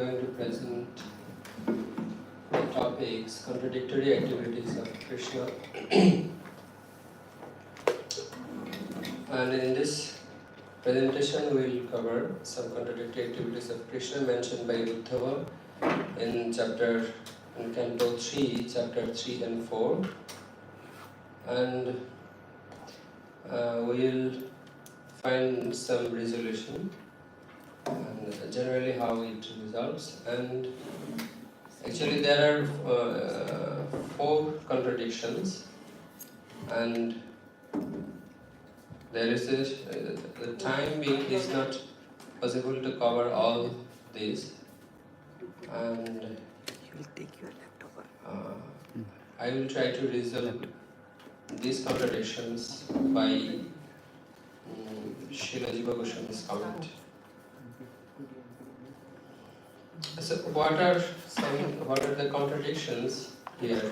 going to present the topics contradictory activities of Krishna. And in this presentation we will cover some contradictory activities of Krishna mentioned by Uddhava in Canto 3, chapter 3 and 4. And we will find some resolution and generally how it resolves. And actually there are 4 contradictions, and there is the time being is not possible to cover all these, and I will try to resolve these contradictions by Srila Jiva Goswami's comment. So what are the contradictions here?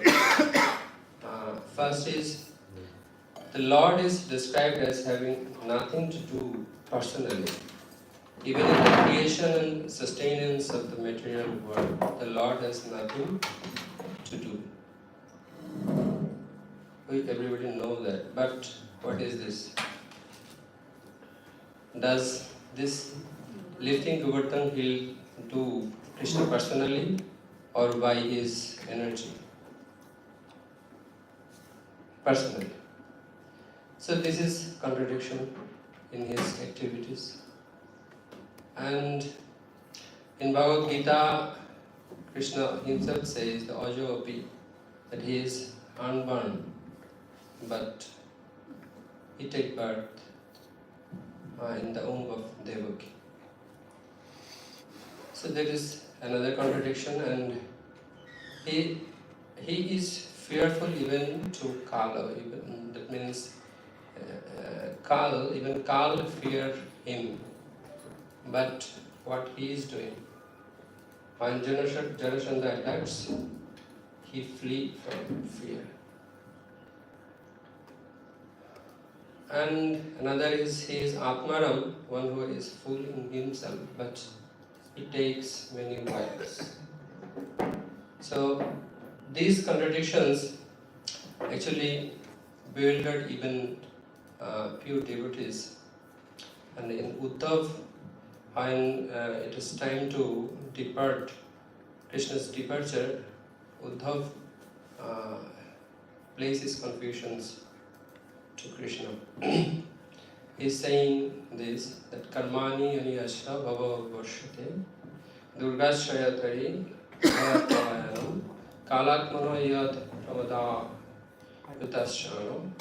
First is the Lord is described as having nothing to do personally. Even in the creation and sustenance of the material world, the Lord has nothing to do. Everybody knows that. But what is this? Does this lifting Govardhan hill do Krishna personally or by his energy? Personally. So this is contradiction in his activities. And in Bhagavad Gita, Krishna himself says, the Ajo Api, that he is unborn, but he takes birth in the womb of Devaki. So there is another contradiction, and he is fearful even to Kala. Even that means even Kal fear him. But what he is doing? When Jarasandha attacks, he flee from fear. And another is he is Atmaram, one who is full in himself, but he takes many wives. So these contradictions actually bewildered even pure devotees. And in Uddhav, when it is time to depart, Krishna's departure, Uddhav places confusions to Krishna. He is saying this, that karmani aniyasya bhava varshate durgashayatari ayatpayanam kalatmano yad pramada yutasyanam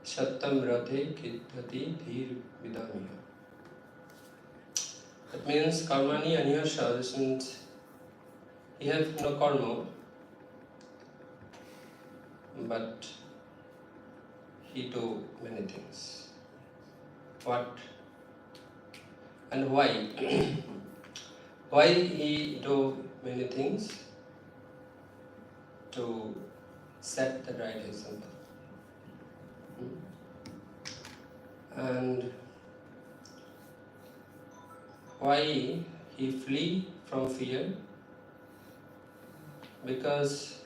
sattam rathe kiddhati dhir vidamiya. That means karmani aniyasya, this means he has no karma, but he do many things. What and why? Why he do many things? To set the right example. And why he flee from fear? Because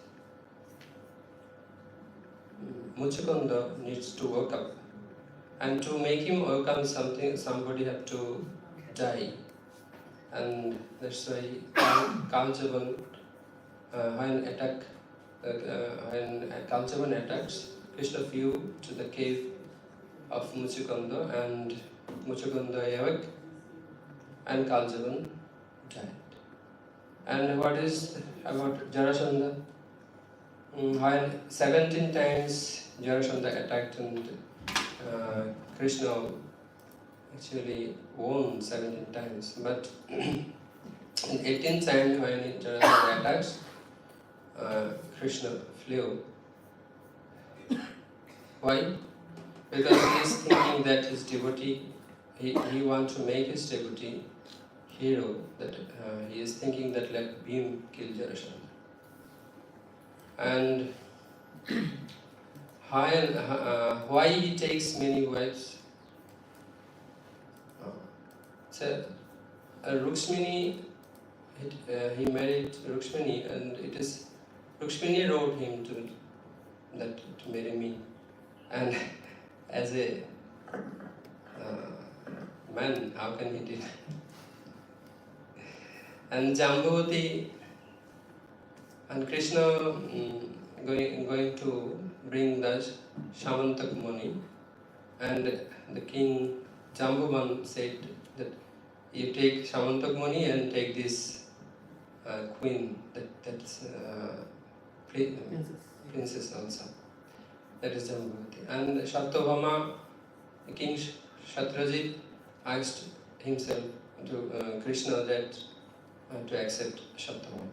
Muchukunda needs to wake up, and to make him overcome something, somebody have to die, and that's why Kaljavan, when Kaljavan attacks, Krishna flew to the cave of Muchukunda, and Muchukunda awake, and Kaljavan died. And what is about Jarasandha? When 17 times Jarasandha attacked, and Krishna actually won 17 times, but in 18th time when Jarasandha attacks, Krishna flew. Why? Because he is thinking that his devotee, he wants to make his devotee hero, that he is thinking that let Bhim kill Jarasandha. And why he takes many wives? So Rukshmini he married Rukmini, and it is Rukmini wrote him to marry me, and as a man, how can he do? And Jambavati and Krishna going to bring the Shamantak Muni, and the king Jambavan said that you take Shamantak Muni and take this queen, that's princess also. That is Jambavati. And Satyabhama, King Shatrajit asked himself to Krishna that to accept Satyabhama.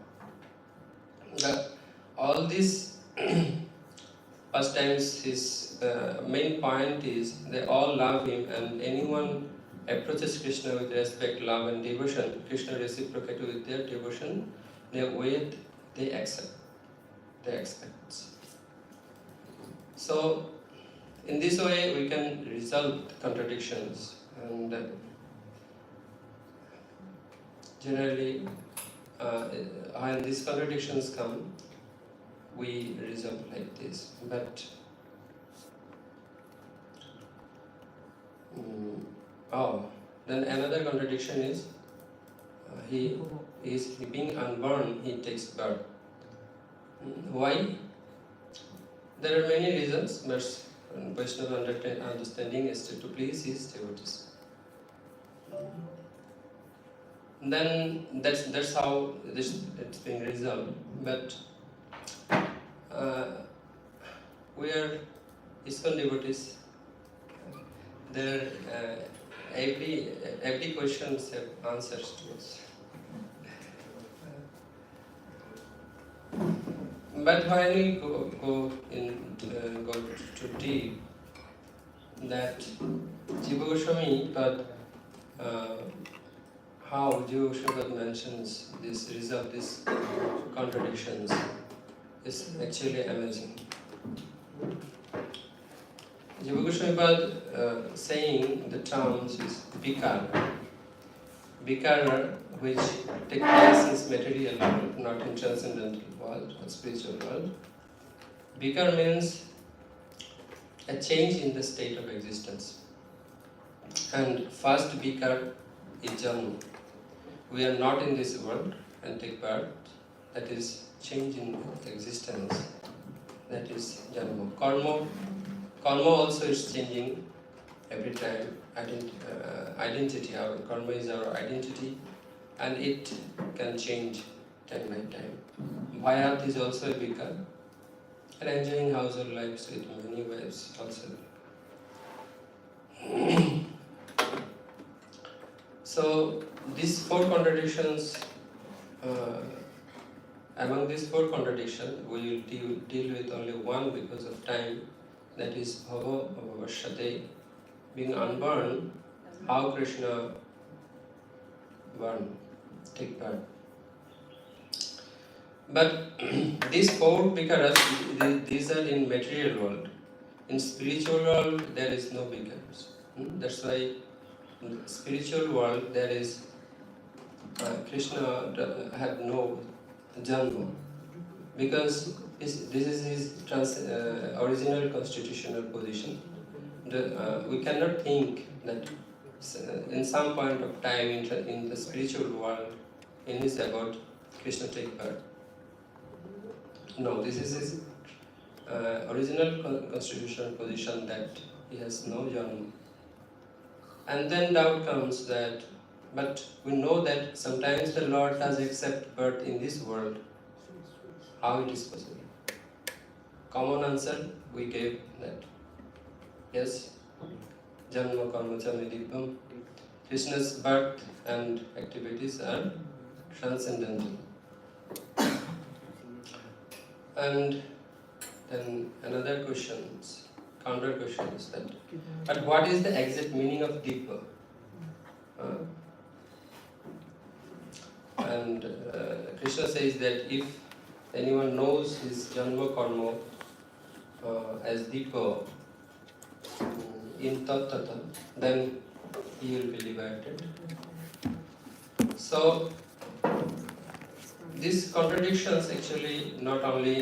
All these pastimes, his main point is they all love him, and anyone approaches Krishna with respect, love and devotion, Krishna reciprocates with their devotion, they accept, they expect. So, in this way we can resolve contradictions, and generally when these contradictions come, we resolve like this. But then another contradiction is he being unborn, he takes birth. Why? There are many reasons, but Vaishnava understanding is to please his devotees. Then that's how it's being resolved. But we are ISKCON devotees. There every question has answers to us. But when we go to deep, that Jiva Goswami, but how Jiva Goswami mentions this resolve these contradictions is actually amazing. Jiva Goswami saying the terms is vikara, which take place in material world, not in transcendental world or spiritual world. Vikara means a change in the state of existence. And first vikara is janma. We are not in this world and take birth, that is change in existence, that is janma. Karma also is changing every time. Identity, our karma is our identity, and it can change time by time. Bhayat is also a vikara, and enjoying household lives with many wives also. So these four contradictions, among these four contradictions, we will deal with only one because of time, that is bhava bhavashate, being unborn, how Krishna take part. But these four vikaras, these are in material world. In spiritual world, there is no vikaras. That's why in the spiritual world there is Krishna had no janma, because this is his original constitutional position. We cannot think that in some point of time in the spiritual world, in his abode, Krishna take birth. No, this is his original constitutional position, that he has no janma. And then doubt comes that, but we know that sometimes the Lord does accept birth in this world. How it is possible? Common answer we gave that. Yes, Janma Karma Chamidipam. Krishna's birth and activities are transcendental. And then another counter question is that, but what is the exact meaning of Dipa? And Krishna says that if anyone knows his Janma Karma as Dipa in Tattata, then he will be liberated. So, these contradictions actually not only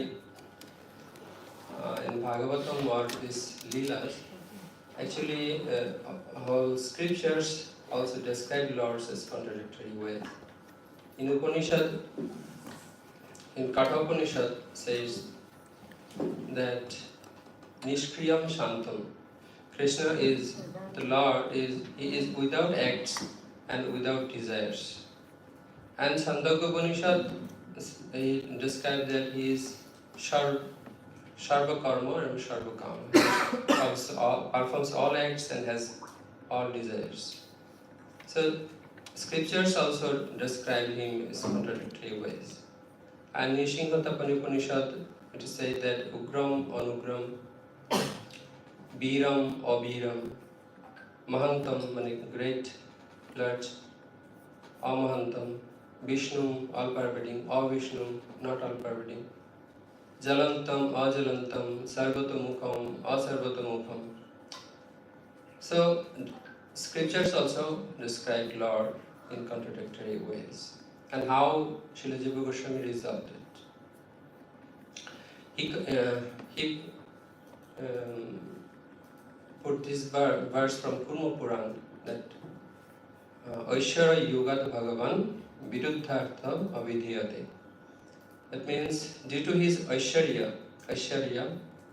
in Bhagavatam or these Leelas, actually whole scriptures also describe Lords as contradictory ways. In Upanishad, in Katha Upanishad says that Nishkriyam Shantam, Krishna is, the Lord he is without acts and without desires. And Chandogya Upanishad he describes that he is Sarva Karma and Sarva Kama. Performs all acts and has all desires. So scriptures also describe him as contradictory ways. And Nishingatapani Upanishad, it is said that Ugram, Anugram, Biram, Abiram, Mahantam, meaning great, large, Amahantam, Vishnu, all-pervading, Avishnu, not all-pervading, Jalantam, Ajalantam, Sarvatamukam, Asarvatamukam. So, scriptures also describe Lord in contradictory ways. And how Srila Jiva Goswami resolved it. He put this verse from Kurma Puran that Aishara Yugat Bhagavan Viruddhartha Avidhyate. That means due to his Aishwarya,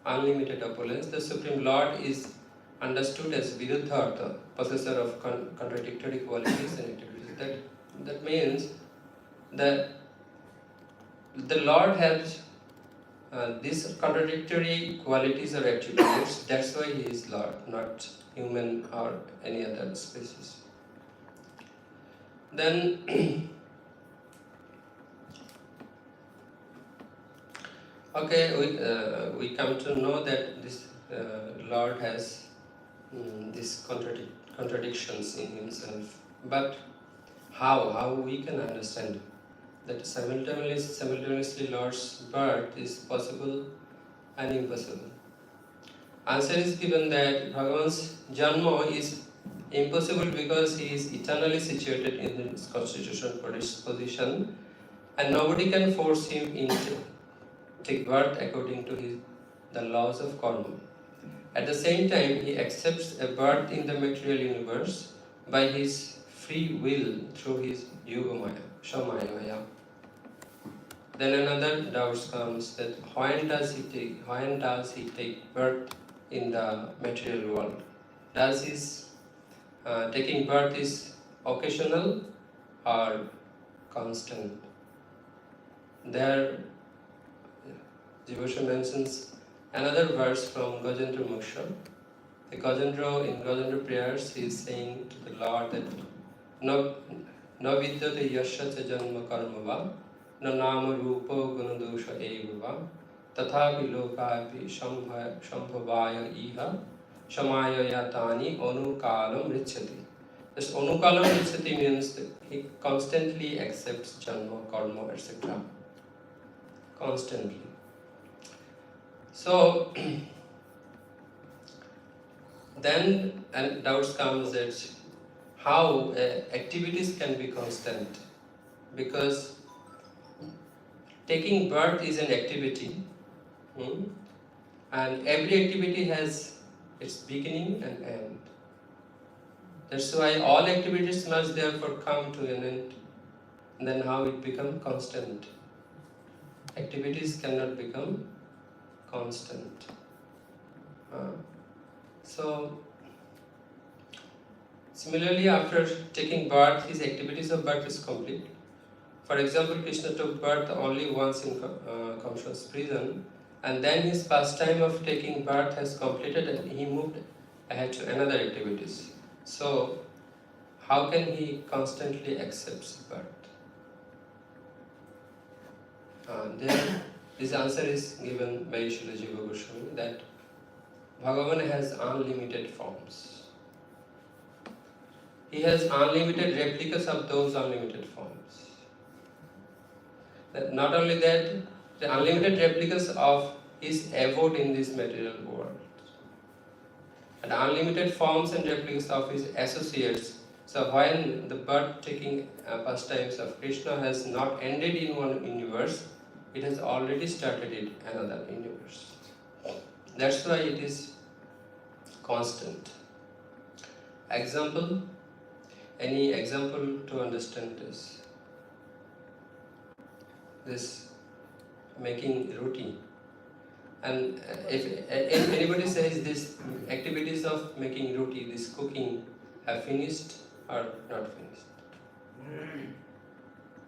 unlimited opulence, the Supreme Lord is understood as Viruddhartha, possessor of contradictory qualities and activities. That means that the Lord has these contradictory qualities or attributes. That's why he is Lord, not human or any other species. Then, okay, we come to know that this Lord has these contradictions in himself. But how we can understand that simultaneously Lord's birth is possible and impossible? Answer is given that Bhagavan's Janma is impossible because he is eternally situated in his constitutional position and nobody can force him into take birth according to the laws of karma. At the same time, he accepts a birth in the material universe by his free will through his yogamaya, shamayamaya. Then another doubt comes that when does he take birth in the material world? Does his taking birth is occasional or constant? There, Jivasha mentions another verse from Gajendra Moksha. The Gajendra, in Gajendra prayers, he is saying to the Lord that na vidyate yasya cha janma karma va, na nama rupa gunadosha eva va, tathapi lokapi shambhavaya iha, shamaya yatani anukalam richati. This anukalam richati means that he constantly accepts janma, karma, etc. Constantly. So, then and doubts comes that how activities can be constant, because taking birth is an activity, and every activity has its beginning and end. That's why all activities must therefore come to an end. And then how it becomes constant? Activities cannot become constant. So, similarly, after taking birth, his activities of birth is complete. For example, Krishna took birth only once in Kamsa's prison, and then his pastime of taking birth has completed and he moved ahead to another activities. So, how can he constantly accept birth? Then this answer is given by Srila Jiva Goswami that Bhagavan has unlimited forms. He has unlimited replicas of those unlimited forms. Not only that, the unlimited replicas of his abode in this material world. And unlimited forms and replicas of his associates So when the birth taking pastimes of Krishna has not ended in one universe, it has already started in another universe. That's why it is constant. Example? Any example to understand this? This making roti. And if anybody says this activities of making roti, this cooking, have finished or not finished?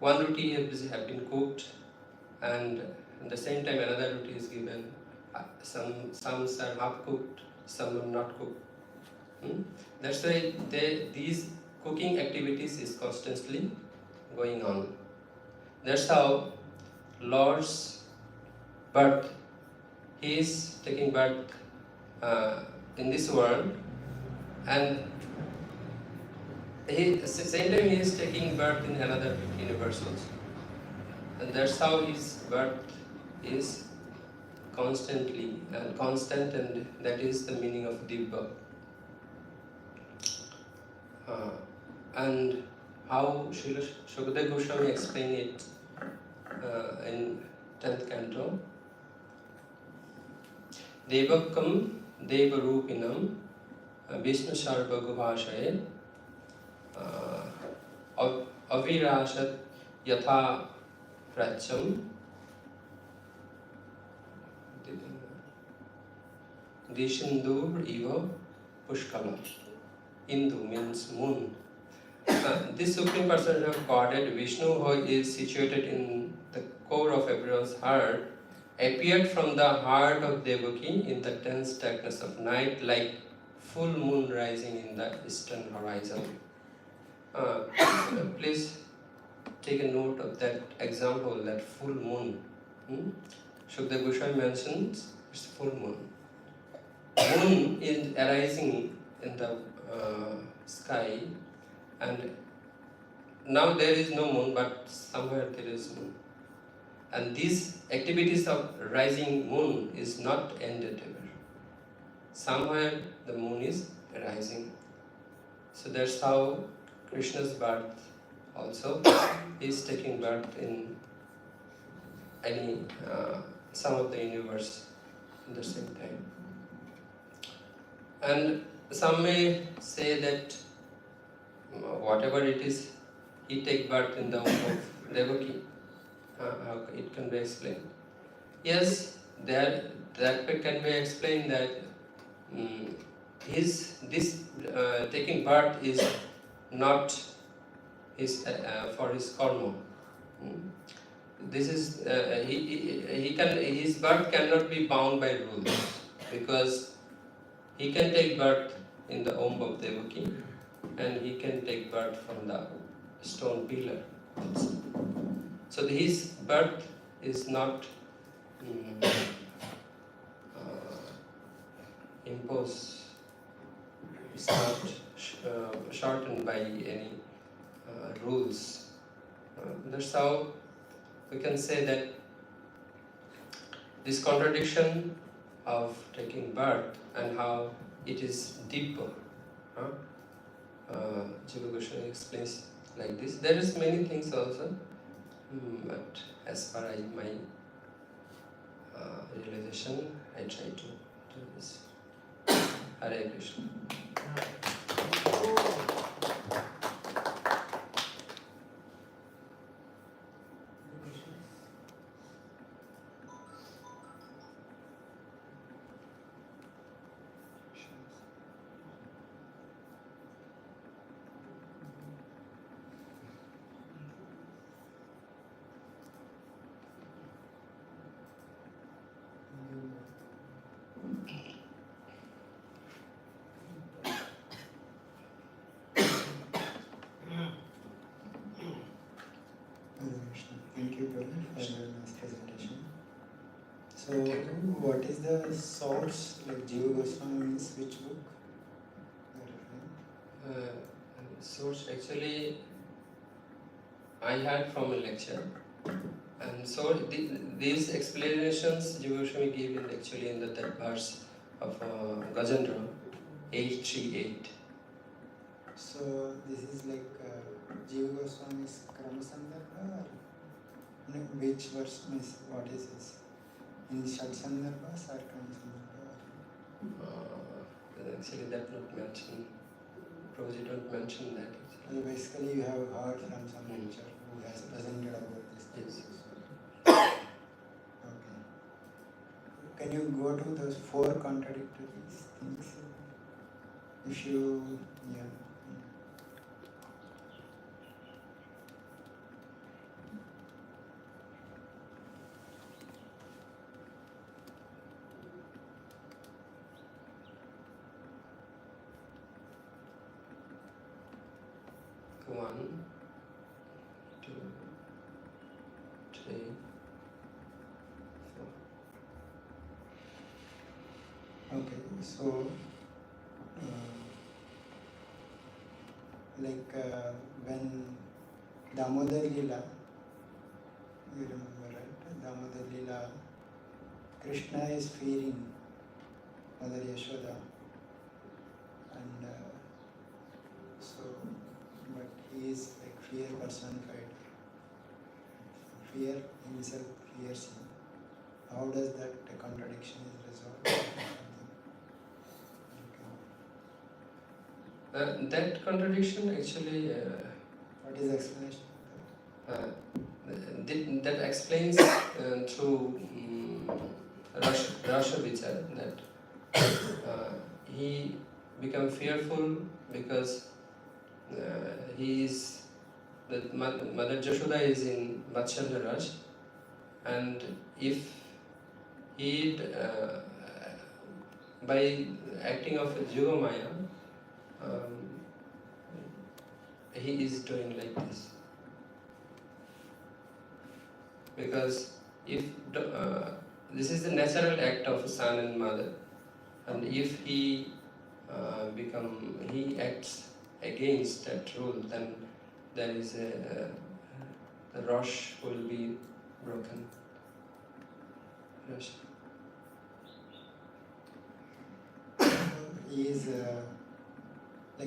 One roti have been cooked, and at the same time another roti is given. Some are half cooked, some are not cooked. That's why these cooking activities is constantly going on. That's how Lord's birth, he is taking birth in this world, and same time he is taking birth in another universe also. And that's how his birth is constantly and constant, and that is the meaning of Dibba. And how Srila Sukadeva Goswami explained it in 10th canto. Devakam Devarupinam Vishnu Sarva Gubhashaye Avirashat Yatha Pracham Dishindur Eva Pushkala. Indu means moon. This Supreme Personality of Godhead, Vishnu, who is situated in the core of everyone's heart, appeared from the heart of Devaki in the dense darkness of night, like full moon rising in the eastern horizon. Please take a note of that example, that full moon. Sukadeva Goswami mentions it's full moon. Moon is arising in the sky, and now there is no moon, but somewhere there is moon. And these activities of rising moon is not ended ever. Somewhere the moon is rising. So that's how Krishna's birth also is taking birth in any some of the universe at the same time. And some may say that whatever it is, he take birth in the womb of Devaki. How it can be explained? Yes, that can be explained that this taking birth is not his for his karma. This is his birth cannot be bound by rules, because he can take birth in the womb of Devaki, and he can take birth from the stone pillar also. So his birth is not imposed, it's not shortened by any rules. That's how we can say that this contradiction of taking birth and how it is deeper. Jiva Goswami explains like this. There is many things also, but as far as my realization, I try to do this. Hare Krishna. Thank you, brother, for your nice presentation. So, what is the source, like Jiva Goswami means which book? Source actually I had from a lecture, and so these explanations Jiva Goswami gave actually in that verse of Gajendra 838. So this is like Jiva Goswami's Krama Sandarbha, or which verse means what is this? In Shad Sandarbhas or Krama Sandarbha? Actually, that not mentioned. Prabhuji don't mention that. So basically, you have heard from some lecturer who has presented about this. Yes. Okay. Can you go to those 4 contradictory things? If you, yeah. One, two, three, four. Okay, so when Damodar Lila, you remember, right? Damodar Lila, Krishna is fearing Mother Yashoda, and but he is like fear personified. Fear himself fears him. How does that contradiction is resolved? That contradiction actually. What is the explanation of That explains through Rasha Vichar that he become fearful because he is that Mother Jashoda is in Vatsalya Raj, and if he by acting of Jiva Maya, he is doing like this. Because if this is the natural act of a son and mother, and if he acts against that rule, then there is the rush will be broken. Rush. He is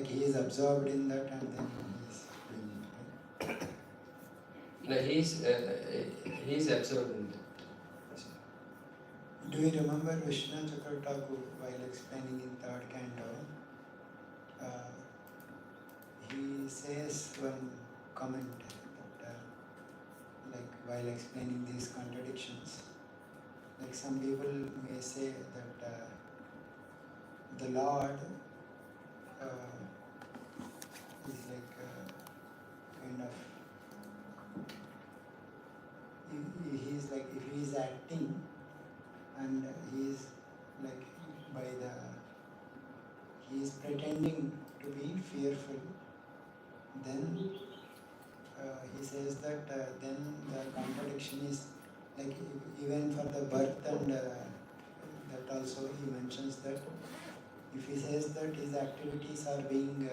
he is absorbed in that, and then he is doing it, right? No, he's absorbed in that. Do you remember Vishnu Chakravarti while explaining in 3rd canto? He says one comment that while explaining these contradictions, some people may say that the Lord is kind of, he is if he is acting and he is he is pretending to be fearful, then he says that then the contradiction is even for the birth, and that also he mentions that if he says that his activities are being,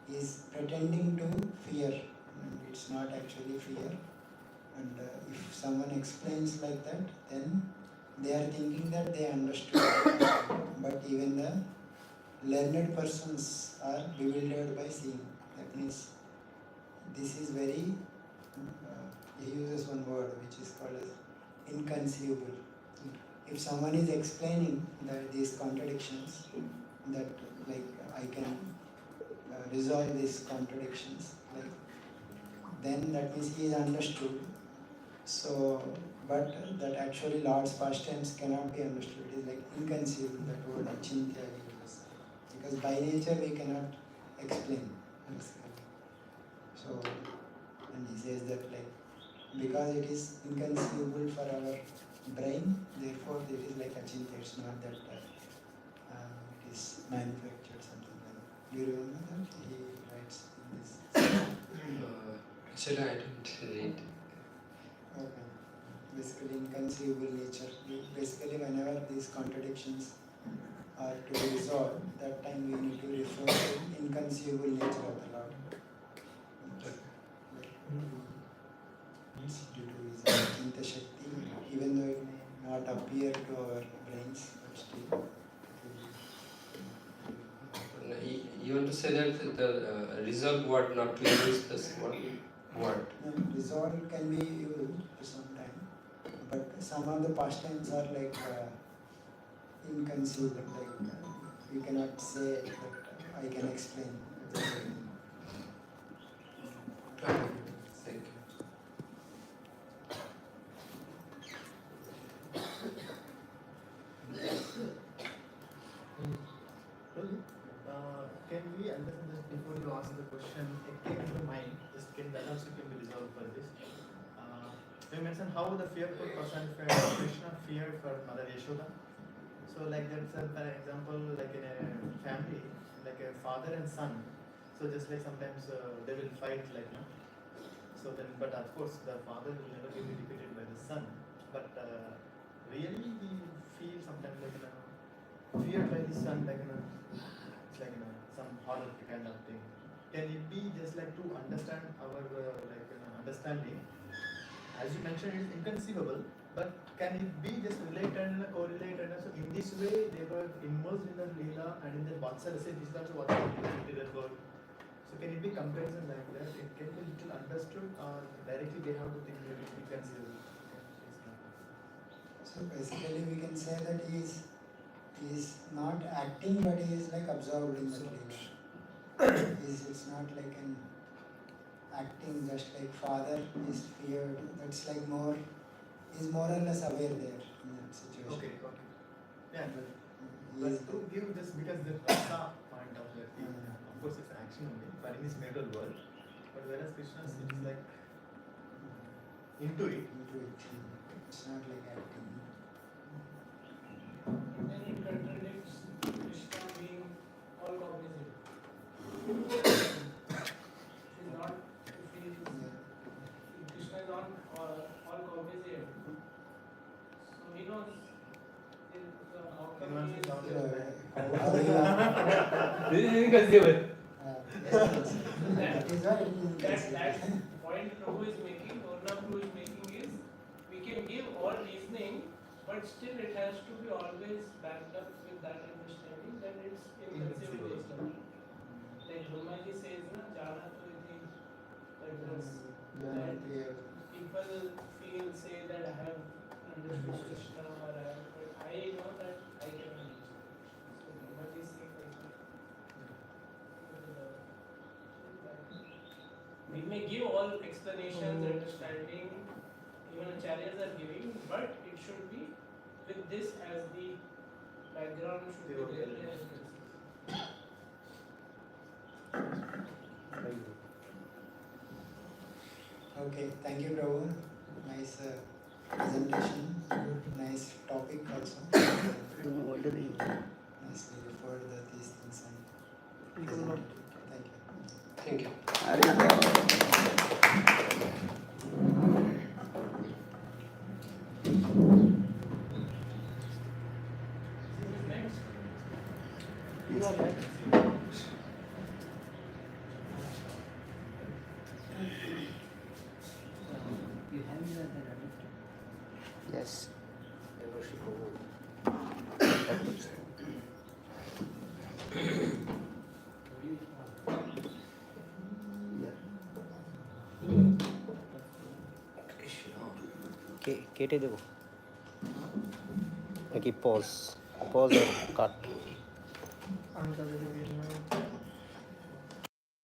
he is pretending to fear, and it's not actually fear, and if someone explains like that, then they are thinking that they understood, but even the learned persons are bewildered by seeing. That means this is very, he uses one word which is called as inconceivable. If someone is explaining these contradictions, that I can resolve these contradictions, then that means he is understood. So, but that actually Lord's pastimes cannot be understood. It is inconceivable, that word achintya he uses. Because by nature we cannot explain. So, and he says that because it is inconceivable for our brain, therefore it is achintya. It's not that it is manufactured, something like that. Do you remember that? He writes in this. Actually, I don't read. Okay. Basically, inconceivable nature. Basically, whenever these contradictions are to be resolved, that time we need to refer to inconceivable nature of the Lord. Due to his Achintya Shakti, even though it may not appear to our brains, but still. You want to say that the resolve word, not to use this word? Resolve can be used for some time, but some of the past tense are like inconceivable. Like you cannot say that I can explain. Thank you. Can we understand just before you answer the question, it came into mind, just can that also can be resolved for this. You mentioned how the fearful personified Krishna feared for Mother Yashoda. So like that's an example like in a family, like a father and son. So just like sometimes they will fight like no. So then, but of course the father will never be defeated by the son. But really he feels sometimes like feared by the son like it's like some horror kind of thing. Can it be just like to understand our understanding? As you mentioned, it is inconceivable, but can it be just related and correlated? So in this way, they were immersed in the Leela and in the Vatsa, this is also what they were. So can it be comparison like that? It can be little understood or directly they have to think that it inconceivable. So basically we can say that he is not acting, but he is like absorbed in the Leela. It's not like an acting just like father is feared. That's like more, is more or less aware there in that situation. Okay. Yeah, but to give this, because the Dasa point of that, of course it's action only, but in this middle world, but whereas Krishna is like into it. It's not like acting. And it contradicts Krishna being all cognizant. He's not, Krishna is not all cognizant. So he knows how come he is. This is inconceivable. That point Prabhu is making, Orna Prabhu is making is, we can give all reasoning, but still it has to be always backed up with that understanding that it's inconceivable. Like Nimai says, Jana to iti, that people say that I have understood Krishna or I know that I can understand. So Nimai is saying like that. We may give all explanations, understanding, even acharyas are giving, but it should be with this as the background should be there as Okay, thank you, Prabhu. Nice presentation. Nice topic also. Nicely referred that these things and presented. Thank you. Thank you. Yes. কেটে দেবো নাকি pause আর কাট?